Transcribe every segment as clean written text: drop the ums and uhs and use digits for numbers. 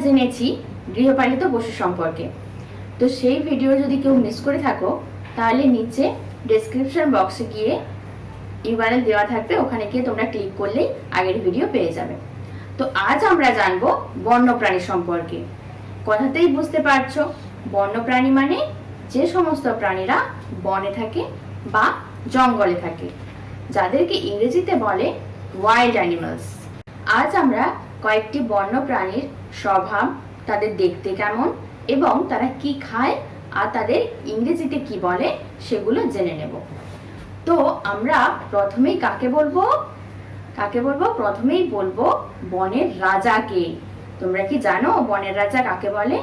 জেনেছি গৃহপালিত পশু সম্পর্কে। তো সেই ভিডিও যদি কেউ মিস করে থাকো তাহলে নিচে ডেসক্রিপশন বক্সে গিয়ে ইউআরএল দেওয়া থাকবে, ওখানে গিয়ে তোমরা ক্লিক করলেই আগের ভিডিও পেয়ে যাবে। তো আজ আমরা জানবো বন্যপ্রাণী সম্পর্কে। কথাতেই বুঝতে পারছো, বন্যপ্রাণী মানে যে সমস্ত প্রাণীরা বনে থাকে বা জঙ্গলে থাকে, যাদেরকে ইংরেজিতে বলে ওয়াইল্ড অ্যানিমালস। আজ আমরা কয়েকটি বন্যপ্রাণীর স্বভাব, তাদের দেখতে কেমন এবং তারা কি খায় আর তাদের ইংরেজিতে কি বলে সেগুলো জেনে নেব। তো আমরা প্রথমেই কাকে বলবো? প্রথমেই বলবো বনের রাজাকে। তোমরা কি জানো বনের রাজা কাকে বলে?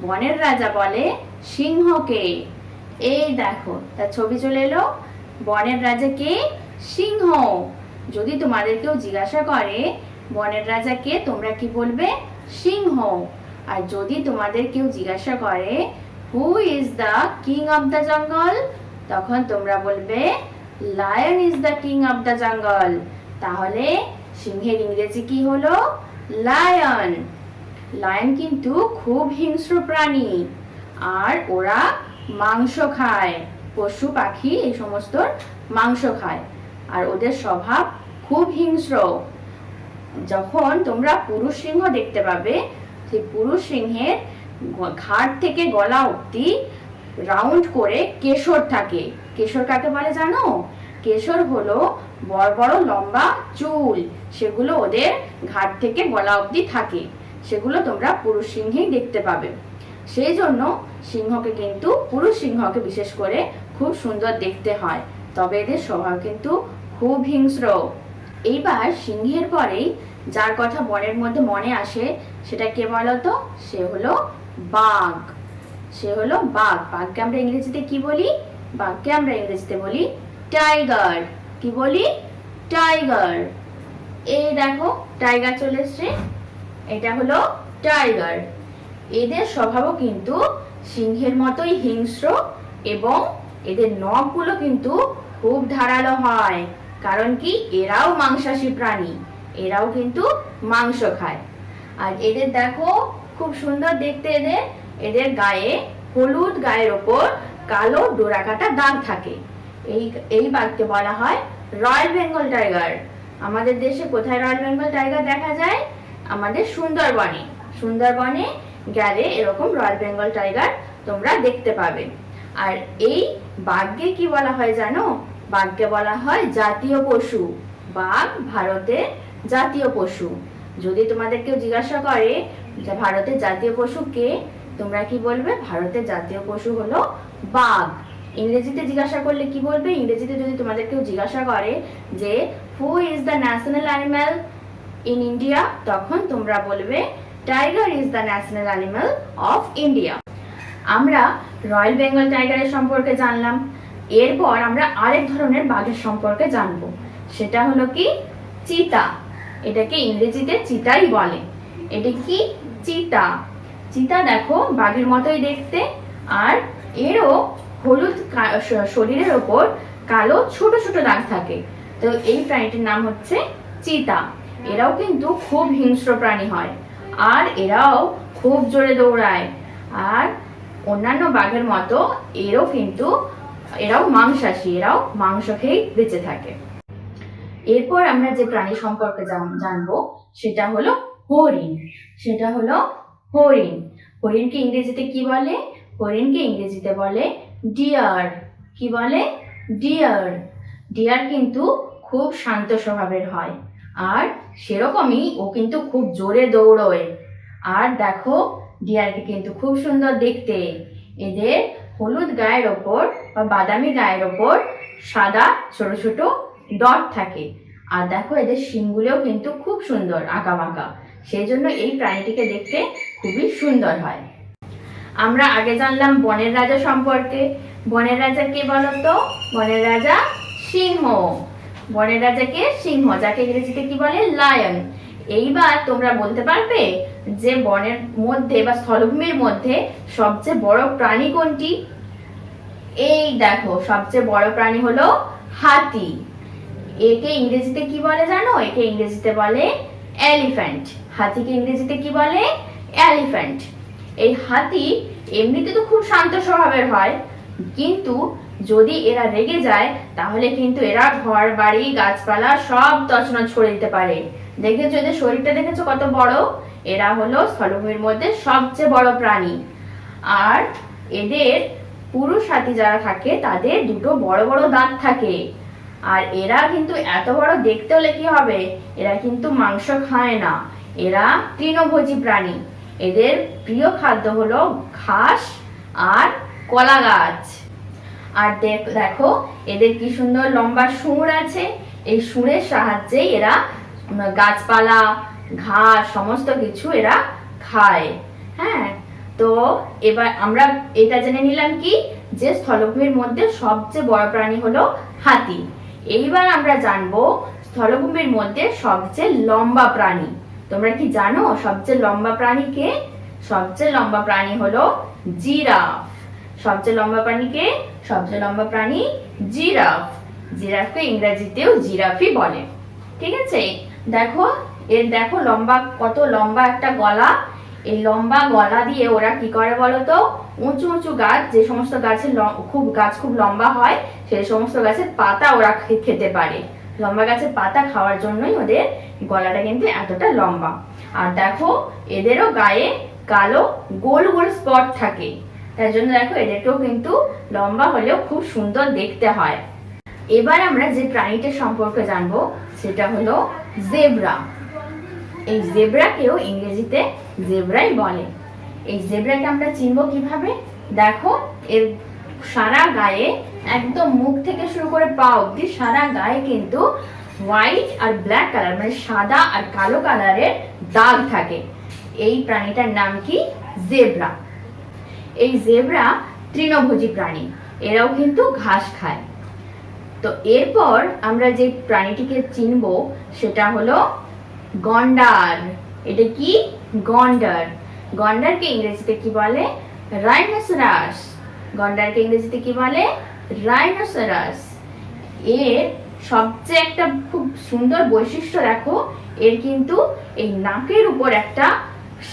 বনের রাজা বলে সিংহকে। এই দেখো তার ছবি চলে এলো। বনের রাজা কে? সিংহ। যদি তোমাদের কেউ জিজ্ঞাসা করে বনের রাজা কে, তোমরা কি বলবে? সিংহ। আর যদি তোমাদের কেউ জিজ্ঞাসা করে who is the king of the jungle, তখন তোমরা বলবে lion is the king of the jungle. তাহলে সিংহের ইংরেজি কি হলো? লায়ন। লায়ন কিন্তু খুব হিংস্র প্রাণী, আর ওরা মাংস খায়, পশু পাখি এই সমস্ত মাংস খায়, আর ওদের স্বভাব খুব হিংস্র। যখন তোমরা পুরুষ সিংহ দেখতে পাবে, সেই পুরুষ সিংহের ঘাট থেকে গলা অব্দি রাউন্ড করে কেশর থাকে। কেশর কাকে বলে জানো? কেশর হলো বড় বড় লম্বা চুল, সেগুলো ওদের ঘাট থেকে গলা অব্দি থাকে। সেগুলো তোমরা পুরুষ সিংহেই দেখতে পাবে। সেই জন্য সিংহকে কিন্তু, পুরুষ সিংহকে বিশেষ করে খুব সুন্দর দেখতে হয়, তবে এদের স্বভাব কিন্তু খুব হিংস্র। এইবার সিংহের পরেই যার কথা বনের মধ্যে মনে আসে সেটা কে বলতো? সে হলো বাঘ। বাঘকে আমরা ইংরেজিতে কি বলি? বাঘকে আমরা ইংরেজিতে বলি টাইগার। কি বলি? টাইগার। এই দেখো টাইগার চলে এসছে, এটা হলো টাইগার। এদের স্বভাবও কিন্তু সিংহের মতোই হিংস্র এবং এদের নখগুলো কিন্তু খুব ধারালো হয়। কারণ কি? এরাও মাংসাশী প্রাণী, এরাও কিন্তু মাংস খায়। আর এদের দেখো খুব সুন্দর দেখতে। এদের গায়ে হলুদ, গায়ের ওপর কালো ডোরাকাটা দাগ থাকে। এই বাঘকে বলা হয় রয়্যাল বেঙ্গল টাইগার। আমাদের দেশে কোথায় রয়্যাল বেঙ্গল টাইগার দেখা যায়? আমাদের সুন্দরবনে গেলে এরকম রয়্যাল বেঙ্গল টাইগার তোমরা দেখতে পাবে। আর এই বাঘকে কি বলা হয় জানো? বাঘকে বলা হয় জাতীয় পশু। বাঘ ভারতের জাতীয় পশু। যদি তোমাদের কেউ জিজ্ঞাসা করে যে ভারতের জাতীয় পশু কে, তোমরা কি বলবে? ভারতের জাতীয় পশু হলো বাঘ। ইংরেজিতে জিজ্ঞাসা করলে কি বলবে? ইংরেজিতে যদি তোমাদের কেউ জিজ্ঞাসা করে যে who is the national animal in India, তখন তোমরা বলবে tiger is the national animal of India. আমরা রয়্যাল বেঙ্গল টাইগারের সম্পর্কে জানলাম। এরপর আমরা আরেক ধরনের বাঘের সম্পর্কে জানবো, সেটা হলো কি? চিতা। এটাকে ইংরেজিতে চিতাই বলে। এটা কি? চিতা। চিতা দেখো বাঘের মতোই দেখতে, আর এরও হলুদ শরীরের ওপর কালো ছোট ছোট দাগ থাকে। তো এই প্রাণীটির নাম হচ্ছে চিতা। এরাও কিন্তু খুব হিংস্র প্রাণী হয়, আর এরাও খুব জোরে দৌড়ায়। আর অন্যান্য বাঘের মতো এরাও মাংসাশী, এরাও মাংস খেয়ে বেঁচে থাকে। এরপর আমরা যে প্রাণী সম্পর্কে জানবো সেটা হলো হরিণ। হরিণকে ইংরেজিতে কি বলে? হরিণকে ইংরেজিতে বলে ডিয়ার। কি বলে? ডিয়ার। ডিয়ার কিন্তু খুব শান্ত স্বভাবের হয়, আর সেরকমই ও কিন্তু খুব জোরে দৌড়য়। আর দেখো ডিয়ারকে কিন্তু খুব সুন্দর দেখতে। এদের হলুদ গায়ের ওপর বা বাদামি গায়ের ওপর সাদা ছোট ছোট ডট থাকে। আর দেখো এদের শিংগুলোও কিন্তু খুব সুন্দর আঁকাবাঁকা, সেই জন্য এই প্রাণীটিকে দেখতে খুবই সুন্দর হয়। আমরা আগে জানলাম বনের রাজা সম্পর্কে। বনের রাজা কে বলতো? বনের রাজা সিংহ। বনের রাজা কে? সিংহ, যাকে ইংরেজিতে কি বলে? লায়ন। এইবার তোমরা বলতে পারবে যে বনের মধ্যে বা স্থলভূমির মধ্যে সবচেয়ে বড় প্রাণী কোনটি? এই দেখো সবচেয়ে বড় প্রাণী হলো হাতি। একে ইংরেজিতে কি বলে জানো? একে ইংরেজিতে বলে এলিফ্যান্ট। হাতিকে ইংরেজিতে কি বলে? এলিফ্যান্ট। এই হাতি এমনিতে তো খুব শান্ত স্বভাবের হয়, কিন্তু যদি এরা রেগে যায় তাহলে কিন্তু এরা ঘর বাড়ি গাছপালা সব তছনছ করে দিতে পারে। দেখেছো এদের শরীরটা, দেখেছো কত বড়? এরা হলো স্থলভূমির মধ্যে সবচেয়ে বড় প্রাণী। আর এদের পুরুষ হাতি যারা থাকে তাদের দুটো বড় বড় দাঁত থাকে। আর এরা কিন্তু এত বড় দেখতে হলে কি হবে, এরা কিন্তু মাংস খায় না, এরা তৃণভোজী প্রাণী। এদের প্রিয় খাদ্য হলো ঘাস আর কলা গাছ। আর দেখো এদের কি সুন্দর লম্বা সুর আছে, এই সুরের সাহায্যে এরা গাছপালা ঘাস সমস্ত কিছু এরা খায়। হ্যাঁ, তো এবার আমরা এটা জেনে নিলাম কি, যে স্থলভূমির মধ্যে সবচেয়ে বড় প্রাণী হলো হাতি। এইবার আমরা জানবো স্থলভূমির মধ্যে সবচেয়ে লম্বা প্রাণী। তোমরা কি জানো সবচেয়ে লম্বা প্রাণী কে? সবচেয়ে লম্বা প্রাণী হলো জিরাফ। সবচেয়ে লম্বা প্রাণী কে? সবচেয়ে লম্বা প্রাণী জিরাফ। জিরাফকে ইংরেজিতেও জিরাফই বলে। ঠিক আছে, দেখো দেখো লম্বা, কত লম্বা একটা গলা। এই লম্বা গলা দিয়ে ওরা কি করে বলতো, উঁচু উঁচু গাছ, যে সমস্ত গাছের খুব লম্বা হয় সেই সমস্ত গাছের পাতা ওরা খেতে পারে। লম্বা গাছের পাতা খাওয়ার জন্যই ওদের গলাটা কিন্তু এতটা লম্বা। আর দেখো এদেরও গায়ে কালো গোল গোল স্পট থাকে, তার জন্য দেখো এদেরকেও কিন্তু লম্বা হলেও খুব সুন্দর দেখতে হয়। এবার আমরা যে প্রাণীটার সম্পর্কে জানবো সেটা হলো জেব্রা। এই জেব্রাকেও ইংরেজিতে জেব্রাই বলে। এই জেব্রাকে আমরা চিনবো কিভাবে? দেখো এর সারা গায়ে, একদম মুখ থেকে শুরু করে পা অব্দি সারা গায়ে কিন্তু হোয়াইট আর ব্ল্যাক কালার, মানে সাদা আর কালো কালারের দাগ থাকে। এই প্রাণীটার নাম কি? জেব্রা। এই জেব্রা তৃণভোজী প্রাণী, এরাও কিন্তু ঘাস খায়। তো এরপর আমরা যে প্রাণীটিকে চিনবো সেটা হলো গন্ডার। এটা কি? গন্ডার। গন্ডারকে ইংরেজিতে কি বলে? রাইনোসেরাস। গন্ডারকে ইংরেজিতে কি বলে? রাইনোসেরাস। এর সবচেয়ে একটা খুব সুন্দর বৈশিষ্ট্য দেখো, এর কিন্তু এই নাকের উপর একটা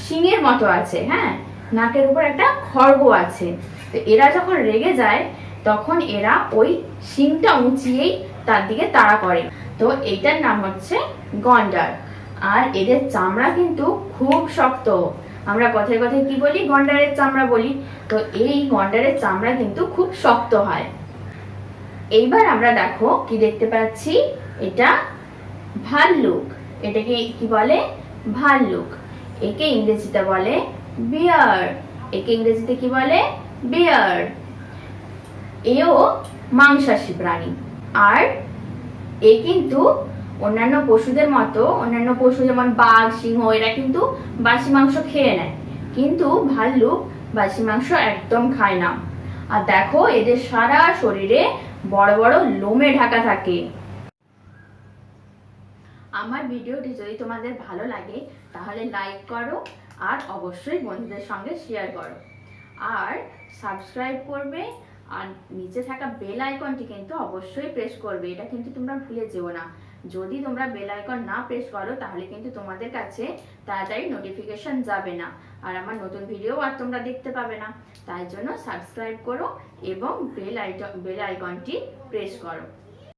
শিঙের মতো আছে। হ্যাঁ, নাকের উপর একটা খড়গ আছে। তো এরা যখন রেগে যায় তখন এরা ওই শিংটা উঁচিয়েই তার দিকে তাড়া করে। তো এইটার নাম হচ্ছে গন্ডার। আর এদের চামড়া কিন্তু খুব শক্ত। আমরা কথায় কথায় কি বলি? গন্ডারের চামড়া বলি। তো এই গন্ডারের চামড়া কিন্তু খুব শক্ত হয়। এইবার আমরা দেখো কি দেখতে পাচ্ছি, এটা ভাল্লুক। এটাকে কি বলে? ভাল্লুক। একে ইংরেজিতে বলে বিয়ার। একে ইংরেজিতে কি বলে? বিয়ার। এও মাংসাশী প্রাণী। আর এ কিন্তু অন্যান্য পশুদের মতো, অন্যান্য পশু যেমন বাঘ সিংহ এরা কিন্তু বাসি মাংস খেয়ে নেয়, কিন্তু ভাল্লুক বাসি মাংস একদম খায় না। আর দেখো এদের সারা শরীরে বড় বড় লোমে ঢাকা থাকে। আমার ভিডিওটি যদি তোমাদের ভালো লাগে তাহলে লাইক করো, আর অবশ্যই বন্ধুদের সঙ্গে শেয়ার করো, আর সাবস্ক্রাইব করবে। আর নিচে থাকা বেল আইকনটি কিন্তু অবশ্যই প্রেস করবে, এটা কিন্তু তোমরা ভুলে যেও না। যদি তোমরা বেল আইকন না প্রেস করো তাহলে কিন্তু তোমাদের কাছে তাড়াতাড়ি নোটিফিকেশন যাবে না, আর আমার নতুন ভিডিও আর তোমরা দেখতে পাবে না। তাই জন্য সাবস্ক্রাইব করো এবং বেল আইকনটি প্রেস করো।